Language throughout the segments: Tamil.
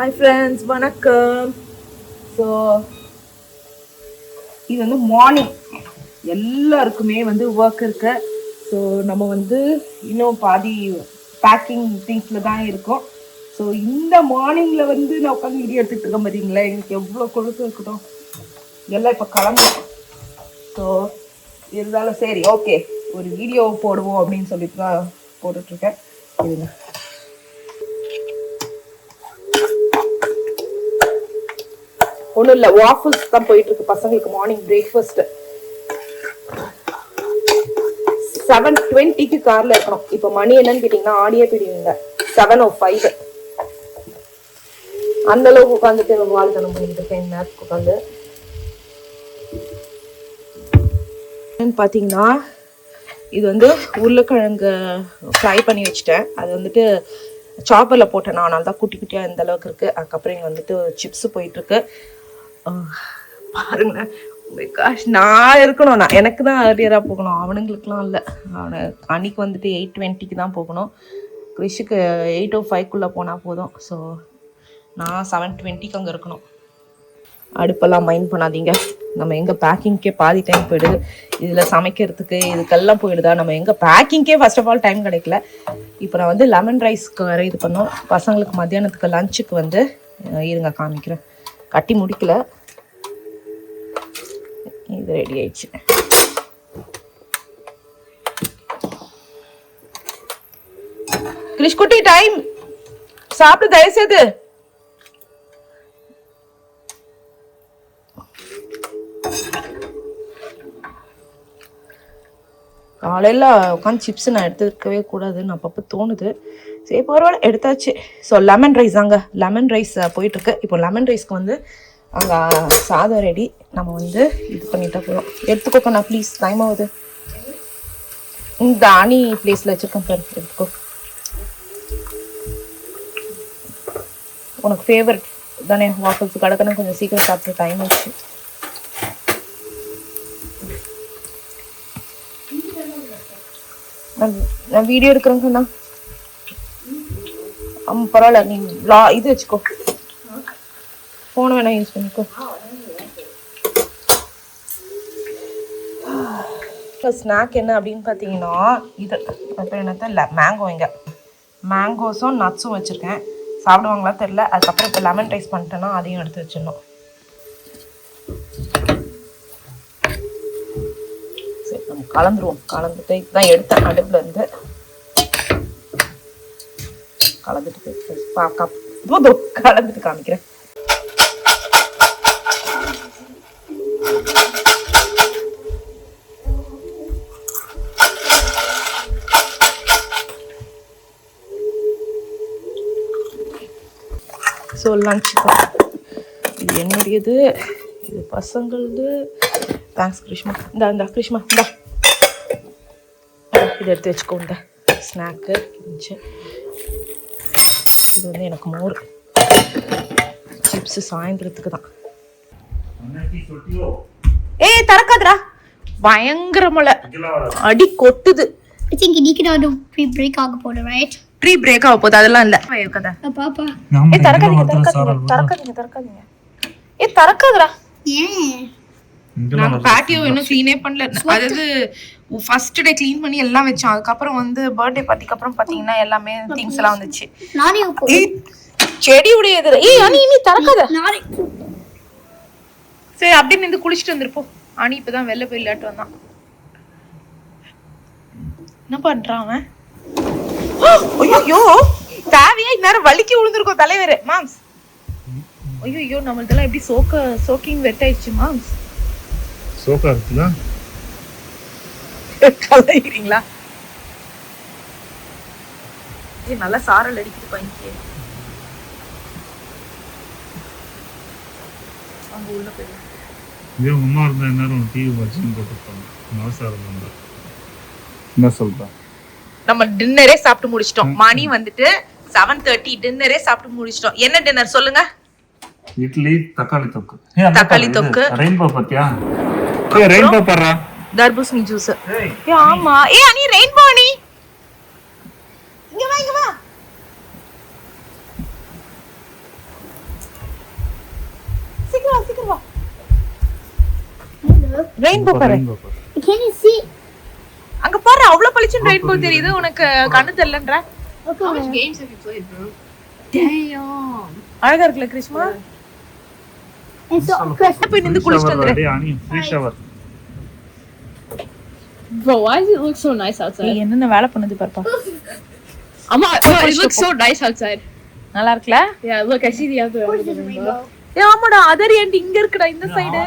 ஹாய் ஃப்ரெண்ட்ஸ், வணக்கம். ஸோ இது வந்து மார்னிங் எல்லாருக்குமே வந்து ஒர்க் இருக்கு. ஸோ நம்ம வந்து இன்னும் பாதி பேக்கிங் திங்ஸில் தான் இருக்கோம். ஸோ இந்த மார்னிங்கில் வந்து நான் உட்காந்து வீடியோ எடுத்துகிட்டு இருக்கேன் பார்த்தீங்களா, எனக்கு எவ்வளோ கொழுப்பு இருக்கட்டும் எல்லாம் இப்போ கிளம்பும். ஸோ இருந்தாலும் சரி, ஓகே, ஒரு வீடியோ போடுவோம் அப்படின்னு சொல்லிட்டு தான் போட்டுட்ருக்கேன். இதுங்க ஒன்றும் இல்லை, வாஃபிள்ஸ் தான் போயிட்டு இருக்கு பசங்களுக்கு மார்னிங் பிரேக்ஃபாஸ்ட். 7:20 கார்ல இருக்கணும். இப்போ மணி என்னன்னு கேட்டீங்கன்னா ஆடியே போயிடுவீங்க, 7:05. அந்த அளவுக்கு உட்காந்துட்டு வாழ்த்தனம் பண்ணிட்டு இருக்கேன் நேரத்துக்கு உட்காந்து. பார்த்தீங்கன்னா இது வந்து உருளைக்கிழங்கு ஃப்ரை பண்ணி வச்சுட்டேன். அது வந்துட்டு சாப்பரில் போட்டேன், அதனால தான் குட்டி குட்டியாக இந்த அளவுக்கு இருக்குது. அதுக்கப்புறம் இங்கே வந்துட்டு சிப்ஸு போயிட்டுருக்கு. பாருங்க, நான் இருக்கணும், நான் எனக்கு தான் அர்லியராக போகணும், அவனுங்களுக்குலாம் இல்லை. அவனை அன்னைக்கு வந்துட்டு 8:20 தான் போகணும். கிறிஷுக்கு 8:05 போனால் போதும். ஸோ நான் 7:20 அங்கே இருக்கணும். அடுப்பெல்லாம் மைண்ட் பண்ணாதீங்க, நம்ம எங்கே பேக்கிங்க்கே பாதி டைம் போயிடுது. இதில் சமைக்கிறதுக்கு இதுக்கெல்லாம் போயிடுதா, நம்ம எங்கே பேக்கிங்க்கே ஃபர்ஸ்ட் ஆஃப் ஆல் டைம் கிடைக்கல. இப்போ நான் வந்து லெமன் ரைஸ்க்கு வேறு இது பண்ணோம். பசங்களுக்கு மத்தியானத்துக்கு லஞ்சுக்கு வந்து இருங்க காமிக்கிறேன், கட்டி முடிக்கல, இது ரெடி ஆயிடுச்சு. கிறிஷ்குட்டி டைம் சாப்பிட்டு தயவுசெய்து. காலையில் உட்காந்து சிப்ஸ் நான் எடுத்துக்கவே கூடாதுன்னு அப்பப்போ தோணுது. சரி பரவாயில்ல, எடுத்தாச்சு. ஸோ லெமன் ரைஸ், அங்கே லெமன் ரைஸ் போயிட்டுருக்கு. இப்போ லெமன் ரைஸ்க்கு வந்து அங்கே சாதம் ரெடி. நம்ம வந்து இது பண்ணிட்டா போதும். எடுத்துக்கோக்கா நான் ப்ளீஸ், டைம் ஆகுது. இந்த ஆணி பிளேஸில் வச்சுருக்கேன் பாரு, எடுத்துக்கோ. உனக்கு ஃபேவரட் தானே வாஃபிள்ஸ், கடற்கன்னு கொஞ்சம் சீக்கிரம் சாப்பிட்டு டைம் ஆச்சு. நான் வீடியோ எடுக்கிறேங்கண்ணா. பரவாயில்ல, நீ இது வச்சுக்கோ, ஃபோனை வேணா யூஸ் பண்ணிக்கோ. ஸ்நாக் என்ன அப்படின்னு பார்த்தீங்கன்னா இது அப்புறம் என்னத்த மேங்கோ, இங்கே மேங்கோஸும் நட்ஸும் வச்சுருக்கேன். சாப்பிடுவாங்களா தெரில. அதுக்கப்புறம் இப்போ லெமன் ரைஸ் பண்ணிட்டேன்னா அதையும் எடுத்து வச்சிடணும். சரி நம்ம கலந்துருவோம். கலந்துட்டு இதுதான் எடுத்தேன் அடுப்பில் இருந்து. கலந்துட்டு காமிக்கிறேன். ஸோ லஞ்சுக்கு இது என்னுடையது, இது பசங்களது. தேங்க்ஸ் கிருஷ்மா. இந்த கிருஷ்மா இந்தா, இதை எடுத்து வச்சுக்கோ. இந்த ஸ்நாக்கு இருந்துச்சு. இது வந்து எனக்கு மோர், சிப்ஸு சாயந்தரத்துக்கு தான். ஏய் திறக்காதடா, பயங்கர மழை அடி கொட்டுது. ட்ரீ பிரேக் ஆக போகுது, அதெல்லாம் இல்ல. ஏ திறக்காதீங்க, திறக்காதீங்க. ஏ திறக்காதடா. நாங்க பேட்டியோ இன்னும் க்ளீனே பண்ணல. அதாவது ஃபர்ஸ்ட் டே க்ளீன் பண்ணி எல்லாம் வச்சோம். அதுக்கப்புறம் வந்து பர்த்டே பார்ட்டிக்கு அப்புறம் பாத்தீங்கன்னா எல்லாமே திங்ஸ் எல்லாம் வந்துச்சு. செடி உடையது. ஏய் அனி, நீ திறக்காத. சரி அப்படியே நின்று குளிச்சுட்டு வந்துருப்போம். அனி இப்பதான் வெளில போய் இல்லாட்டு வந்தான். என்ன பண்றான் அவன்? ஐயோ, தேவையா இந்நேரம் வலிக்கு விழுந்திருக்கோம் தலைவர். மாம்ஸ், ஐயோ நம்மள்தெல்லாம் எப்படி சோக்கிங் வெட் ஆயிடுச்சு மாம்ஸ். சோக்கா இருக்குல்ல, கலாயிரீங்களா? நல்லா சாரல் அடிக்குது பையனுக்கு. அங்க உள்ள போய் இதே அம்மா இருந்தா எல்லாரும் டிவி வாட்சிங் போட்டுருப்பாங்க. மாசாரம் இருந்தா என்ன சொல்றேன். நம்ம டின்னரே சாப்பிட்டு முடிச்சிட்டோம். மணி வந்துட்டு 7:30. டின்னரே சாப்பிட்டு முடிச்சிட்டோம். என்ன டின்னர் சொல்லுங்க? இட்லி, தக்காளி தொக்கு. தக்காளி தொக்கு. ரெயின்போ பாத்தியா? ஏய் ரெயின்போ பாறா. தர்பூசணி ஜூஸ். ஏ ஆமா. ஏ அனி ரெயின்போ அனி. இங்க வா. ரெயின்போ பாரு. Can you see? அங்க பாரு அவ்வளவு பளிச்சுன்னு ரெயின்போ தெரியுது, உனக்கு கண்ணு தெரியலன்ற. How much games have you played, bro? Damn. அழகா இருக்குல கிறிஸ்மா? It's so Chris. போய் நின்னு குளிச்சிட்டு வந்துரு. அனி free shower. Bro, why does it look so nice outside? ஏய் என்னென்ன வேலை பண்ணுது பாருப்பா. Amma, it looks so nice outside. நல்லா இருக்குல? Yeah, look, I see the other end of the rainbow. ஏய் ஆமாடா, அதர் எண்ட் இங்க இருக்குடா, இந்த சைடு.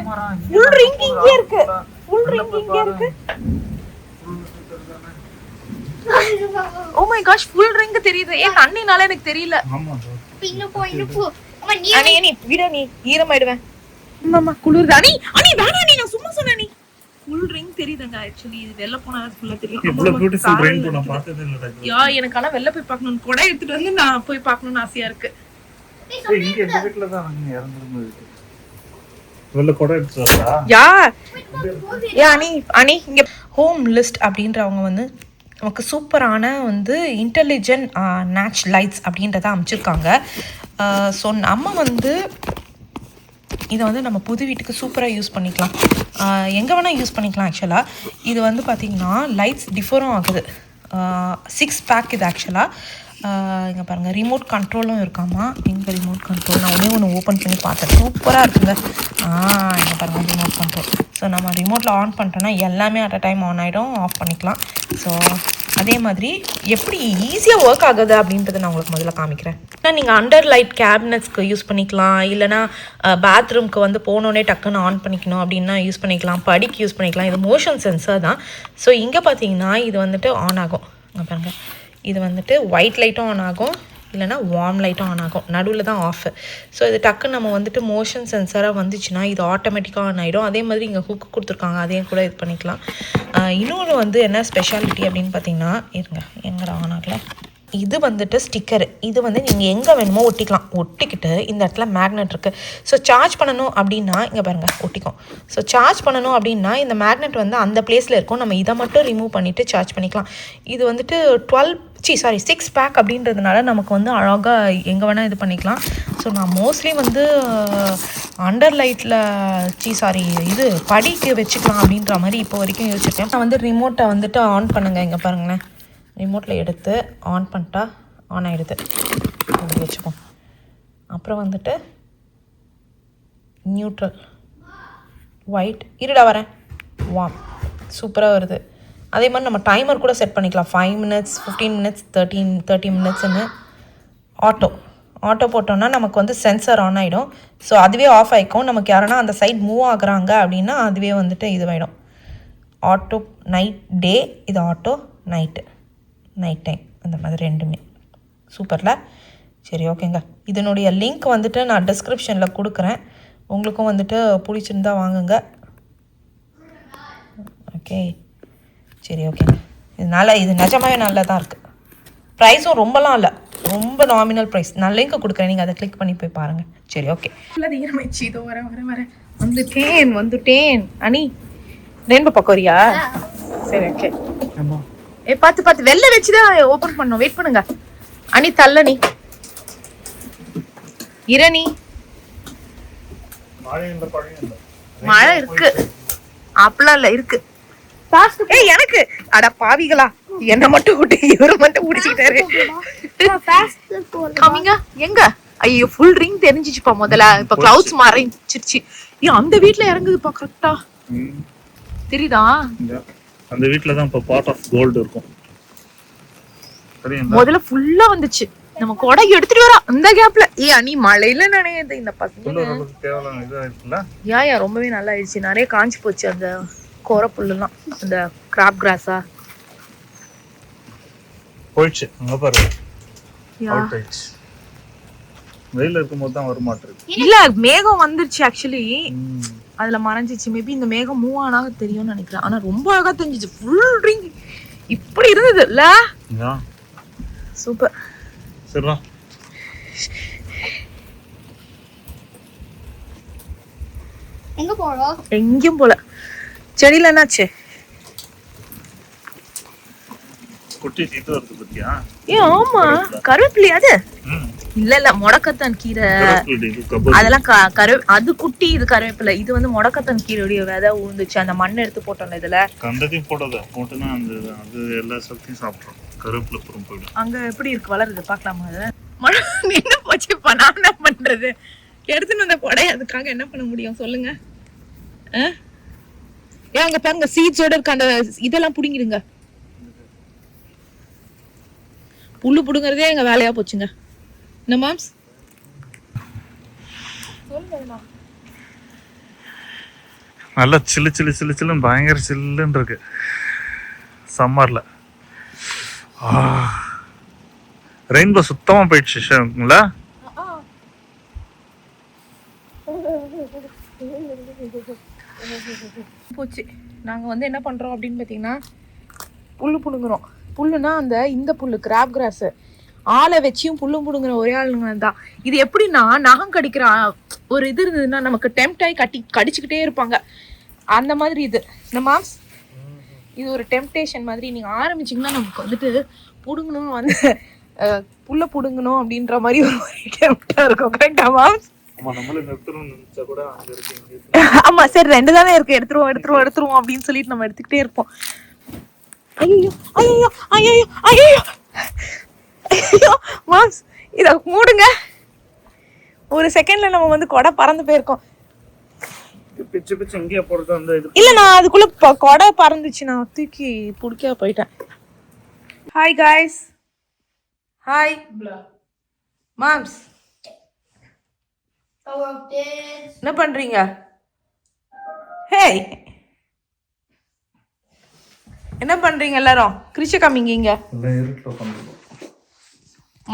ஃபுல் ரிங் இங்க இருக்கு. ஃபுல் ரிங் இங்க இருக்கு. Oh my gosh, full ring தெரியுது. ஏன் தண்ணினால எனக்கு தெரியல. ஆமா Pinnacle. அனி நீ விட, நீ ஈரமாயிடுவேன். அம்மா குளிருது. அனி வேணா, நீ நான் சும்மா சொன்னேன். நீ ஃபுல் ரிங் தெரியுதுங்க. एक्चुअली இது வெல்ல போனா ஃபுல்லா தெரியும். இவ்வளவு பியூட்டிஃபுல் ரெயின்போ நான் பார்த்ததே இல்லடா. யா எனக்கு ஆனா வெல்ல போய் பார்க்கணும், கொடை எடுத்துட்டு வந்து நான் போய் பார்க்கணும்னு ஆசையா இருக்கு. இங்க இந்த வீட்ல தான் நீங்க இறங்குறது. வெல்ல கூட எடுத்துறா. யா அனி இங்க ஹோம் லிஸ்ட் அப்படின்றவங்க வந்து நமக்கு சூப்பரான வந்து இன்டெலிஜென்ட் நேச் லைட்ஸ் அப்படின்றத அமைச்சிருக்காங்க. ஸோ நம்ம வந்து இதை வந்து நம்ம புது வீட்டுக்கு சூப்பராக யூஸ் பண்ணிக்கலாம், எங்கே வேணால் யூஸ் பண்ணிக்கலாம். ஆக்சுவலாக இது வந்து பார்த்திங்கன்னா லைட்ஸ் டிஃபரும் ஆகுது. 6 பேக் இது ஆக்சுவலாக. இங்கே பாருங்கள் ரிமோட் கண்ட்ரோலும் இருக்காமா. எங்கள் ரிமோட் கண்ட்ரோல் நான் ஒன்று ஓப்பன் பண்ணி பார்த்தேன், சூப்பராக இருக்குங்க. இங்கே பாருங்கள் ரிமோட் கண்ட்ரோல். ஸோ நம்ம ரிமோட்டில் ஆன் பண்ணிட்டோன்னா எல்லாமே அட் அ டைம் ஆன் ஆகிடும், ஆஃப் பண்ணிக்கலாம். ஸோ அதே மாதிரி எப்படி ஈஸியாக ஒர்க் ஆகுது அப்படின்றத நான் உங்களுக்கு முதல்ல காமிக்கிறேன். ஏன்னா நீங்கள் அண்டர் லைட் கேபினட்ஸ்க்கு யூஸ் பண்ணிக்கலாம், இல்லைனா பாத்ரூம்க்கு வந்து போனோடனே டக்குன்னு ஆன் பண்ணிக்கணும் அப்படின்னா யூஸ் பண்ணிக்கலாம், படிக்கு யூஸ் பண்ணிக்கலாம். இது மோஷன் சென்சர் தான். ஸோ இங்கே பார்த்தீங்கன்னா இது வந்துட்டு ஆன் ஆகும். பாருங்கள் இது வந்துட்டு ஒயிட் லைட்டும் ஆன் ஆகும், இல்லைனா வார்ம் லைட்டும் ஆன் ஆகும், நடுவில் தான் ஆஃப். ஸோ இது டக்குன்னு நம்ம வந்துட்டு மோஷன் சென்சராக வந்துச்சுன்னா இது ஆட்டோமேட்டிக்காக ஆன் ஆகிடும். அதே மாதிரி இங்கே ஹுக்கு கொடுத்துருக்காங்க, அதையும் கூட இது பண்ணிக்கலாம். இன்னொன்று வந்து என்ன ஸ்பெஷாலிட்டி அப்படின்னு பார்த்தீங்கன்னா, இருங்க எங்கடா ஆன் ஆகல, இது வந்துட்டு ஸ்டிக்கரு. இது வந்து நீங்கள் எங்கே வேணுமோ ஒட்டிக்கலாம். ஒட்டிக்கிட்டு இந்த இடத்துல மேக்னெட் இருக்குது. ஸோ சார்ஜ் பண்ணணும் அப்படின்னா இங்கே பாருங்கள் ஒட்டிக்கும். ஸோ சார்ஜ் பண்ணணும் அப்படின்னா இந்த மேக்னெட் வந்து அந்த பிளேஸில் இருக்கும், நம்ம இதை மட்டும் ரிமூவ் பண்ணிவிட்டு சார்ஜ் பண்ணிக்கலாம். இது வந்துட்டு 6 பேக் அப்படின்றதுனால நமக்கு வந்து அழகாக எங்கே வேணால் இது பண்ணிக்கலாம். ஸோ நான் மோஸ்ட்லி வந்து அண்டர் லைட்டில் இது படிக்கு வச்சுக்கலாம் அப்படின்ற மாதிரி இப்போ வரைக்கும் யோசிச்சிருக்கேன். நான் வந்து ரிமோட்டை வந்துட்டு ஆன் பண்ணுங்கள், இங்கே பாருங்களேன், ரிமோட்டில் எடுத்து ஆன் பண்ணிட்டா ஆன் ஆகிடுது. அப்படி வச்சுப்போம். அப்புறம் வந்துட்டு நியூட்ரல், ஒயிட், இருடா வரேன், வார்ம், சூப்பராக வருது. அதே மாதிரி நம்ம டைமர் கூட செட் பண்ணிக்கலாம், 5 minutes 15 minutes 30 minutesன்னு. ஆட்டோ போட்டோன்னா நமக்கு வந்து சென்சர் ஆன் ஆகிடும். ஸோ அதுவே ஆஃப் ஆகிக்கும். நமக்கு யாருன்னா அந்த சைட் மூவ் ஆகுறாங்க அப்படின்னா அதுவே வந்துட்டு இதுவாகிடும். ஆட்டோ நைட் டே, இது ஆட்டோ நைட் டைம், அந்த மாதிரி ரெண்டுமே சூப்பரில். சரி ஓகேங்க, இதனுடைய லிங்க் வந்துட்டு நான் டிஸ்கிரிப்ஷனில் கொடுக்குறேன், உங்களுக்கும் வந்துட்டு பிடிச்சிருந்தா வாங்குங்க. ஓகே சரி ஓகேங்க. இது நிஜமாவே நல்லா தான் இருக்குது. ப்ரைஸும் ரொம்பலாம் இல்லை, ரொம்ப நாமினல் ப்ரைஸ். நான் லிங்க் கொடுக்குறேன், நீங்கள் அதை கிளிக் பண்ணி போய் பாருங்கள். சரி ஓகே. ஈரமாயிடுச்சு, இதோ வரேன் வந்துட்டேன். அனி ரெயின்போ பக்கோரியா? சரி ஓகே. பார்த்து வெளில வச்சுதான் ஓபன் பண்ணோம். வெயிட் பண்ணுங்க அனி, தள்ள நீ இரணி. மழை இருக்கு அப்பலாம் இல்ல, இருக்கு. ஏய் எனக்கு அட பாவிகளா, என்ன மட்டும் விட்டு இவரை மட்டும் பிடிச்சிக்கிட்டாரு. காமிங்க எங்க? ஐயோ ஃபுல் ரிங் தெரிஞ்சிச்சுப்பா முதல்ல. இப்ப கிளவுட்ஸ் மறைஞ்சிருச்சு. அந்த வீட்ல இறங்குதுப்பா கரெக்டா தெரியுதா? அந்த வீட்ல தான் இப்ப பார்ட் ஆஃப் கோல்ட் இருக்கும். முதல்ல ஃபுல்லா வந்துச்சு, நம்ம கொடை எடுத்துட்டு வரோம் அந்த கேப்ல. அனி மழையில நனையுது இந்த பசங்க. யா ரொம்பவே நல்லா ஆயிடுச்சு. நிறைய காஞ்சி போச்சு அந்த கோர புல்லுலாம், அந்த கிராப் கிராஸா போயிடுச்சு. அங்க பாரு, வெயில இருக்கும்போது தான் வர மாட்டேங்குது. இல்ல மேகம் வந்துருச்சு ஆக்சுவலி, அதுல மறைஞ்சிச்சு. மேபி இந்த மேகம் மூவ் ஆனா தெரியும்னு நினைக்கிறேன். ஆனா ரொம்ப அழகா தெரிஞ்சிச்சு. ஃபுல் ரிங் இப்படி இருந்தது இல்ல? சூப்பர். சரிடா, எங்க போறோம்? எங்கேயும் போல. செடியில என்னாச்சு? குட்டி சீத்து வருது பத்தியா? ஆமா, கருவேப்பிலையா அது? இல்ல முடக்கத்தான் கீரை அதெல்லாம் அது குட்டி, இது கருவேப்பிலை. இது வந்து முடக்கத்தான் கீரையுடைய விதை ஊந்துச்சு, அந்த மண்ணை எடுத்து போட்டோம்ல இதுல. கண்டதையும் போட்டுனா அந்த அது எல்லா சக்தியும் சாப்பிட்றோம். கருவேப்பிலை புறம் போயிடும். அங்க எப்படி இருக்கு வளருது பாக்கலாமா? அது மழை நின்று போச்சுப்பா, நான் என்ன பண்றது? எடுத்துன்னு வந்த கொடை அதுக்காக என்ன பண்ண முடியும் சொல்லுங்க? ஏன் அங்க பாருங்க சீட்ஸோட இருக்க அந்த இதெல்லாம் புடுங்கிடுங்க. புல்லு புடுங்கறதே எங்க வேலையா போச்சுங்க. என்ன மாம்ஸ்? நல்லா சில்லு சில்லு சில்லு சில்லுன்னு பயங்கர சில்லுன்னு இருக்கு சம்மர்ல. ரெயின்போ சுத்தமா போயிடுச்சுங்களா? போச்சு. நாங்க வந்து என்ன பண்றோம் அப்படின்னு பாத்தீங்கன்னா புல்லு புடுங்குறோம். புல்லுனா அந்த இந்த புல்லு கிராப் கிராஸ், ஆளை வச்சியும் புல்லும் புடுங்குற ஒரே ஆளுங்க தான். இது எப்படின்னா நகம் கடிக்கிற ஒரு இது இருந்ததுன்னா நமக்கு டெம்ட் ஆகி கடிச்சுக்கிட்டே இருப்பாங்க. அந்த மாதிரி இது இந்த மாம்ஸ் இது ஒரு டெம்டேஷன் மாதிரி. நீங்க ஆரம்பிச்சிங்கன்னா நமக்கு வந்துட்டு புடுங்கணும் வந்து புல்ல புடுங்கணும் அப்படின்ற மாதிரி ஒரு டெம்டா இருக்கும். கரெக்டா மாம்ஸ்? ஆமா சரி, 2 தானே இருக்கு, எடுத்துருவோம் அப்படின்னு சொல்லிட்டு நம்ம எடுத்துக்கிட்டே இருப்போம். ஐயோ ஐயோ ஐயோ ஐயோ ஐயோ மாம்ஸ் இத மூடுங்க. ஒரு செகண்ட்ல நம்ம வந்து கொடை பறந்து போயிருக்கோம். பிச்சு பிச்சு எங்கேயா போறது அந்த இது இல்ல, நான் அதுக்குள்ள கொடை பறந்துச்சு, நான் தூக்கி புடிக்க போயிட்டேன். Hi guys, hi moms. என்ன பண்றீங்க? ஹேய் என்ன பண்றீங்க எல்லாரும்? கிரிஷ காமிங்க. இங்க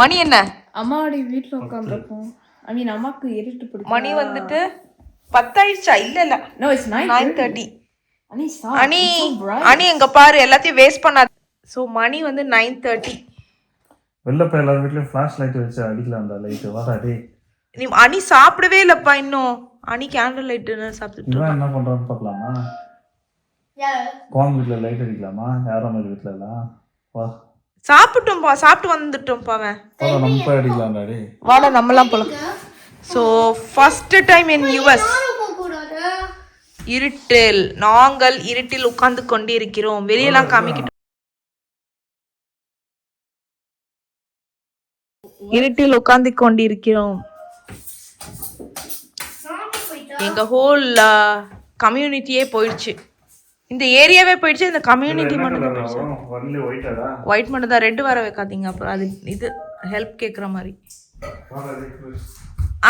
மணி என்ன? அம்மாவோட வீட்ல உட்கார்ந்திருக்கோம். ஐ மீன் அம்மாக்கு இருட்டு பிடிக்கும். மணி வந்துட்டு 10 ஆயிடுச்சா? இல்ல No, it's 9:30. அனி எங்க பாரு எல்லாத்தையும் வேஸ்ட் பண்ணாத. சோ மணி வந்து 9:30. வெளில போய் எல்லார் வீட்லயும் ஃபிளாஷ் லைட் வச்சு அடிக்கலாம். அந்த லைட் வாடாடி. நீ அனி சாப்பிடவே இல்லப்பா இன்னும். அனி கேண்டில் லைட் சாப்பிட்டுட்டு இவன் என்ன பண்றான்னு பார்க்கலாமா? கோன் வீட்ல லைட் அடிக்கலாமா? யாரோ மாதிரி வீட்ல எல்லாம் வா சாப்பிட்டோம்பா, சாப்பிட்டு வந்துட்டோம்பா. அவன் நம்ம போய் அடிக்கலாம் டாடி. வாடா நம்மலாம் போலாம். So first time in US இருட்டில் நாங்கள் இருட்டில் உட்கார்ந்து கொண்டிருக்கிறோம். வெளியெல்லாம் காமிக்கிட்டோம். இருட்டில் உட்கார்ந்து கொண்டிருக்கிறோம். எங்க ஹோல் கம்யூனிட்டியே போயிடுச்சு. இந்த ஏரியாவே போயிடுச்சு. இந்த கம்யூனிட்டி மட்டும் ஒயிட் மட்டும் தான். ரெட் வர வைக்காதீங்க, அப்புறம் அது இது ஹெல்ப் கேட்குற மாதிரி.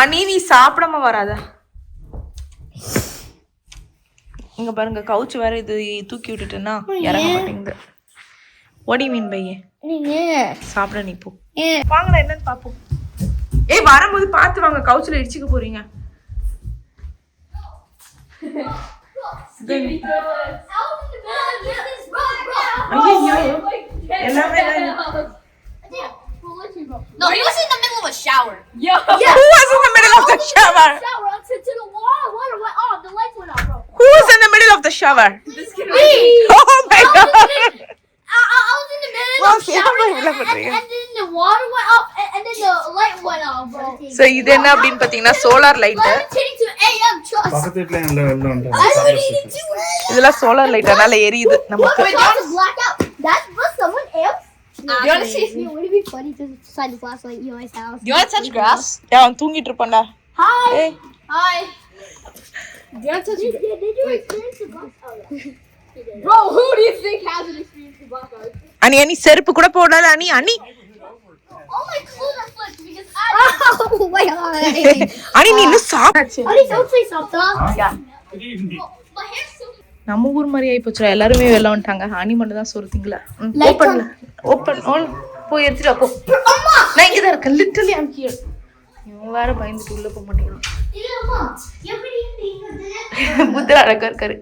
அனி நீ சாப்பிடாம வராத. இங்க பாருங்க கவுச்சு வேற இது தூக்கி விட்டுட்டேன்னா இறங்க மாட்டேங்குது. What do you mean by சாப்பிட நீ போ. வாங்கடா என்னன்னு பாப்போம். ஏய் வரும்போது பார்த்து வாங்க, கவுச்சுல இடிச்சுக்க போறீங்க. எல்லாமே No, he was in the middle of a shower. Who was in the middle of the shower? To the wall. Water went off. The lights went off, bro. Who was in the middle of the shower? Me. Oh my god. I was in the middle of the shower and then the water went off and then the light went off, bro. So இது என்ன அப்படினு பாத்தீங்கன்னா solar light. To AM trust. பக்கத்து வீட்ல எல்லாம் வந்து இதெல்லாம் சோலார் லைட் அதனால எரியுது நமக்கு. That's what someone else. You want to see? It would be funny to slide the flashlight in my house. You want to touch grass? அவன் தூங்கிட்டு இருப்பான்டா. Hi. Hey. Hi. Do you want to touch it? Did you experience the blackout? Bro, who do you think hasn't experienced the blackout? அனி செருப்பு கூட போடாத அனி. All my clothes are flipped because I. Oh my god. அனி நீ இன்னும் சாப்பிடாச்சு. Honey, don't say something. Yeah. My hair's so. நம்ம ஊர் மாதிரி ஆயி போச்சு. எல்லாருமே வெளில வந்துட்டாங்க. அனி மட்டும் தான் சொருத்தீங்களா? ஓபன் போய் எடுத்துட்டு போ. நான் இங்க தான் இருக்கேன். Literally I am here. இவன் வேற பயந்துட்டு உள்ள போக மாட்டேங்கிறான். இல்லம்மா எப்படி இருந்தீங்க? புத்தர் அழகா இருக்காரு.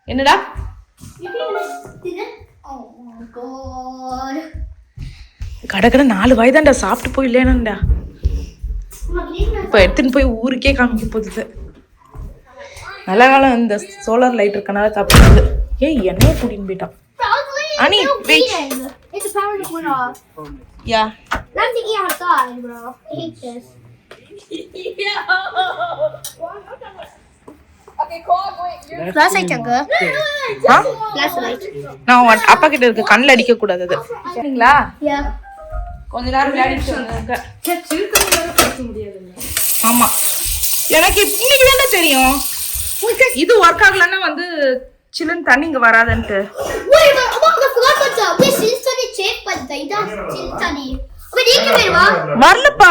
என்னடா? Oh my god. கடகட 4 வயதாண்டா சாப்பிட்டு போய் இல்லையானடா. இப்போ எடுத்துன்னு போய் ஊருக்கே காமிக்க போகுது. நல்ல காலம் இந்த சோலார் லைட் இருக்கனால தப்புது. ஏய் என்னைய கூட்டின்னு போயிட்டான். Anyway. Hey, the power just went off. Yeah Time to eat outside, bro. I hate this. Okay, Cole, wait. Flashlight அங்க. ஆ Flashlight. நான் அப்பா கிட்ட இருக்கு கண்ணில் அடிக்க கூடாது அது சரிங்களா Yeah. கொஞ்ச நேரம் விளையாடிட்டு வந்தாங்க ஆமா எனக்கு இன்னைக்கு தானே தெரியும் இது ஒர்க் ஆகலன்னா வந்து சில்லுன்னு தண்ணி இங்க வராதுன்ட்டு Wait, but I forgot what the we still study check but they don't still study. Wait, you can wait, வரலப்பா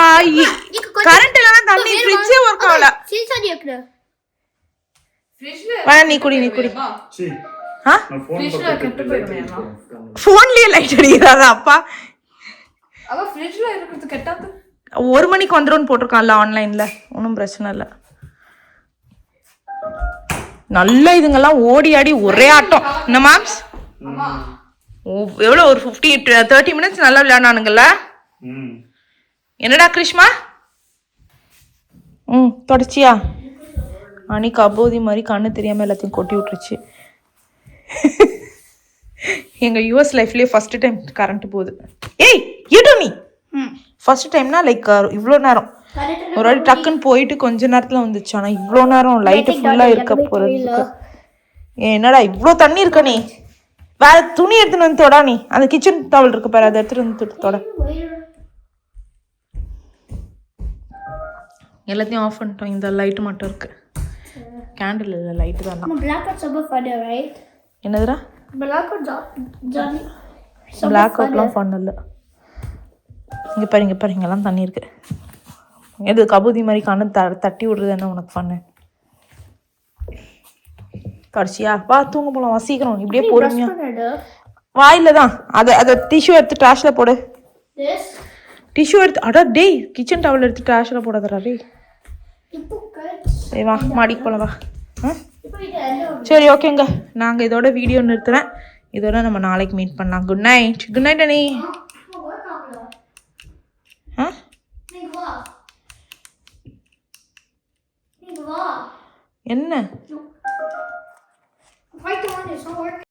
கரண்ட் இல்லனா தண்ணி ஃப்ரிட்ஜே ஒர்க் ஆகல still study இருக்குடா. வா நீ குடி சீ ஆ நான் ஃபோன் கெட்டு ஃபோன்லயே லைட் அடிக்குறாதா அப்பா அவ ஃப்ரிட்ஜ்ல இருக்குது கெட்டாது 1 மணிக்கு வந்துரும்னு போட்டிருக்கான்ல ஆன்லைன்ல ஒன்றும் பிரச்சனை இல்லை நல்ல இதுங்கெல்லாம் ஓடி ஆடி ஒரே ஆட்டம் என்ன மேம்ஸ் எவ்வளோ ஒரு 30 மினிட்ஸ் நல்லா விளையாடானுங்கல்ல என்னடா கிருஷ்மா தொடச்சியா அன்னைக்கு அபோதி மாதிரி கண்ணு தெரியாம எல்லாத்தையும் கொட்டி விட்டுருச்சு எங்க யூஎஸ் லைஃப்லயே ஃபர்ஸ்ட் டைம் கரண்ட் போகுது ஏய் ஏடோ நீ ஃபர்ஸ்ட் டைம்னா லைக் இவ்வளோ நேரம் ஒரு வாட்டி டக்குன்னு போயிட்டு கொஞ்ச நேரத்துல வந்துச்சு ஆனா இவ்வளோ நேரம் லைட்டு ஃபுல்லா இருக்க போறதுக்கு என்னடா இவ்வளோ தண்ணி இருக்க நீ வேற துணி எடுத்துன்னு வந்து தொடா நீ அந்த கிச்சன் டவல் இருக்கு பாரு அதை எடுத்துட்டு வந்து தொட எல்லாத்தையும் ஆஃப் பண்ணிட்டோம் இந்த லைட் மட்டும் இருக்கு கேண்டில் இல்லை லைட்டு தான் Black out's super fun, right? என்னதுடா Black out's Johnny. பிளாக் அவுட்லாம் ஃபன் இல்லை இங்கே பாரு இங்கெல்லாம் தண்ணி இருக்கு எது கபூதி மாதிரி கண்ணு தட்டி விடுறது என்ன உனக்கு ஃபன்னு கடைசியா வா தூங்க போகலாம் வசிக்கிறோம் இப்படியே பொறுமையா வாயில தான் அதை டிஷ்யூ எடுத்து ட்ராஷ்ல போடு This? டிஷ்யூ எடுத்து அடா டேய் கிச்சன் டவல் எடுத்து ட்ராஷ்ல போடாதடா டேய் சரி வா மாடிக்கு போகலாம் வா சரி ஓகேங்க நாங்கள் இதோட வீடியோ நிறுத்துறேன் இதோட நம்ம நாளைக்கு மீட் பண்ணலாம் குட் நைட் அனி ஆ என்ன Right, the one is not working.